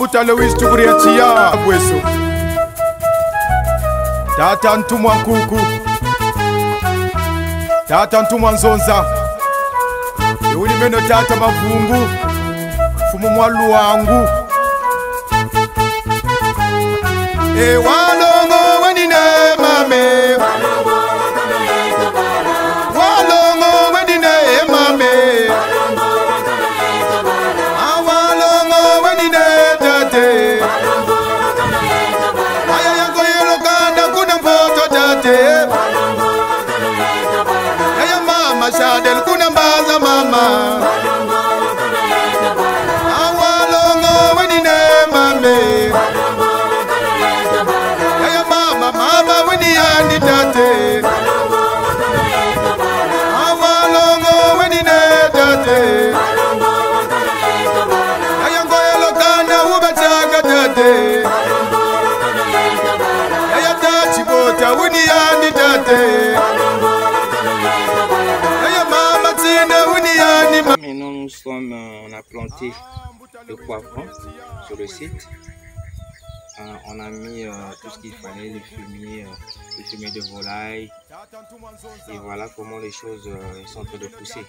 Mbuta Louis Tukuria Bweso Tata Ntumwa Nkuku Tata Ntumwa Nzonza Yuli meno Tata Mavungu Fumu mwalu wangu Walongo wenine mame Walongo wenine mame Walongo wenine tate Aya yango yelo kanda kuna mpoto tate Aya mama shadel kuna mbaza mama Walongo wenine mame Mama wini yandi tate Awalongo wini ne tate Ayango yelo kanda ubachaga tate Ayata chibota wini yandi tate Ayamama tina wini yandi. Maintenant on a planté le poivron sur le site. On a mis tout ce qu'il fallait, le fumier de volaille. Et voilà comment les choses sont en train de pousser.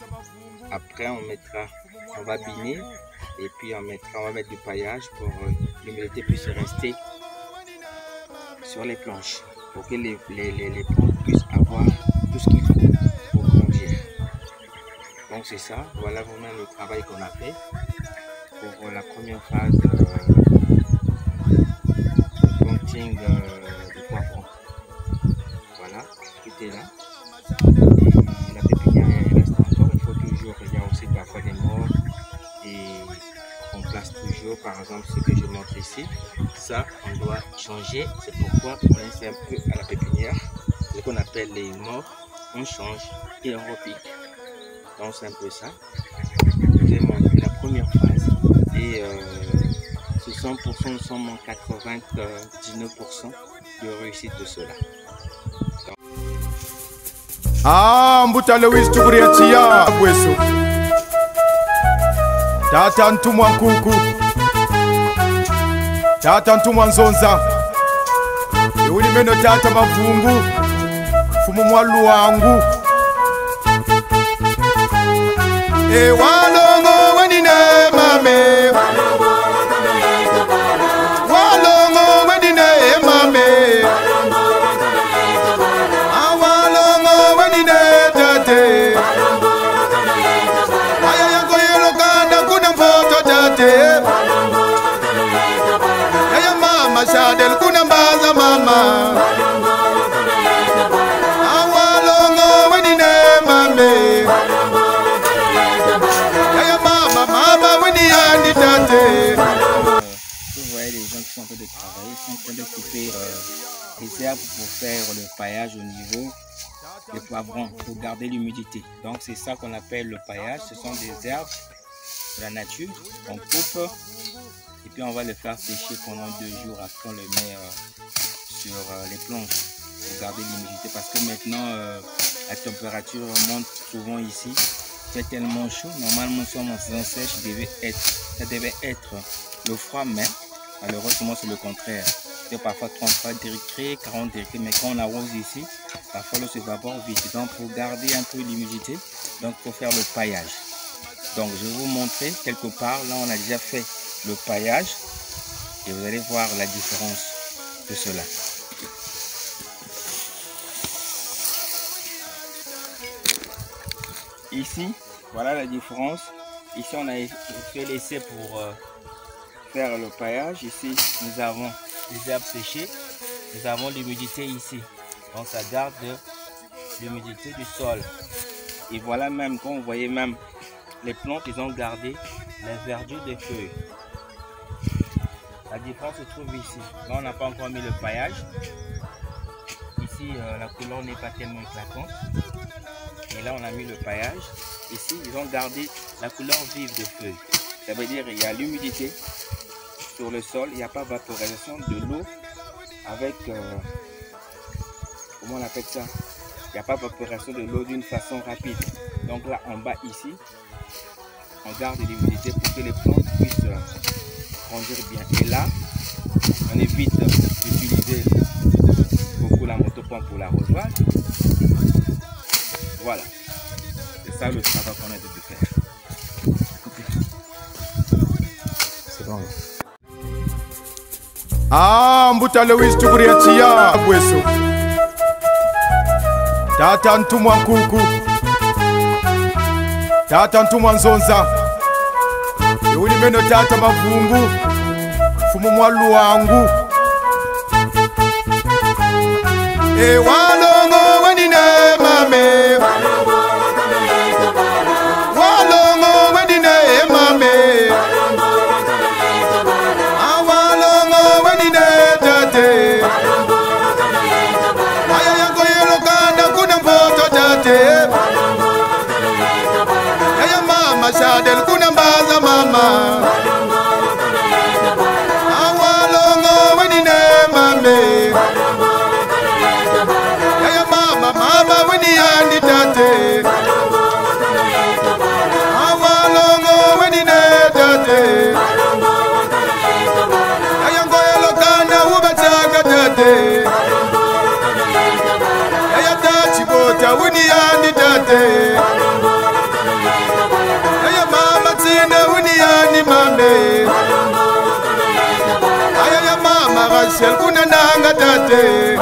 Après on va biner et puis on va mettre du paillage pour l'humidité puisse rester sur les planches. Pour que les plantes puissent avoir tout ce qu'il faut pour grandir. Donc c'est ça, voilà vraiment le travail qu'on a fait pour la première phase du poivron. Voilà, tout est là. Et la pépinière reste encore. Il faut toujours, il y a aussi parfois des morts et on place toujours, par exemple, ce que je montre ici. Ça, on doit changer. C'est pourquoi on laisse un peu à la pépinière. Ce qu'on appelle les morts, on change et on repique. Donc c'est un peu ça. J'ai montré la première phase et 100%, nous sommes en 99% de réussite de cela. Mbuta Louis Tukuria Bweso Tata Ntumwa Nkuku Tata Ntumwa Nzonza Yuli meno Tata Mavungu Fumu mwalu wangu Walongo wenine mame Walongo wenine mame Walongo wenine tate Aya yango yelo kanda kuna mpoto tate Aya mama shadel kuna mbaza mama Walongo wenine mame Aya mama wenine yandi tate. Vous voyez les gens qui sont en train de travailler, ils sont en train de couper les herbes pour faire le paillage au niveau des poivrons, pour garder l'humidité. Donc c'est ça qu'on appelle le paillage, ce sont des herbes de la nature qu'on coupe et puis on va le faire sécher pendant 2 jours après on le met sur les planches pour garder l'humidité parce que maintenant la température monte souvent ici. C'est tellement chaud, normalement nous sommes en saison sèche, ça devait être le froid, mais malheureusement c'est le contraire. C'est parfois 33 degrés, 40 degrés, mais quand on arrose ici, parfois l'eau s'évapore vite. Donc pour garder un peu l'humidité, donc il faut faire le paillage. Donc je vais vous montrer quelque part, là on a déjà fait le paillage et vous allez voir la différence de cela. Ici, voilà la différence. Ici, on a fait l'essai pour faire le paillage. Ici, nous avons les herbes séchées. Nous avons l'humidité ici. Donc, ça garde l'humidité du sol. Et voilà même, quand vous voyez même les plantes, ils ont gardé la verdure des feuilles. La différence se trouve ici. Là, on n'a pas encore mis le paillage. Ici, la couleur n'est pas tellement éclatante. Et là, on a mis le paillage. Ici, ils ont gardé la couleur vive des feuilles. Ça veut dire qu'il y a l'humidité sur le sol. Il n'y a pas vaporisation de l'eau avec... comment on appelle ça? Il n'y a pas vaporisation de l'eau d'une façon rapide. Donc là, en bas, ici, on garde l'humidité pour que les plantes puissent conduire bien. Et là, on évite d'utiliser beaucoup la motopompe pour l'arrosage. Voilà. C'est ça le travail qu'on a de faire. C'est bon. Ah, mbuta Lewis tukuriachia kweso. Tata ntumwa nkuku. Tata ntumwa nzonza. Yuli meno tata mavungu. Fumu mwalu wangu. Walongo wenine mame. Walongo wenine mame. Walongo wenine tate. Aya yango yelo kanda kuna mpoto tate. Aya mama shadel kuna mbaza mama. Walongo wenine mame. Mama wini andi tate. Awalongo wini ne tate. Ayango elokana ubachaga tate. Ayatachi bota wini andi tate. Aya mama tina wini andi mame. Aya mama Rachel kuna nanga tate.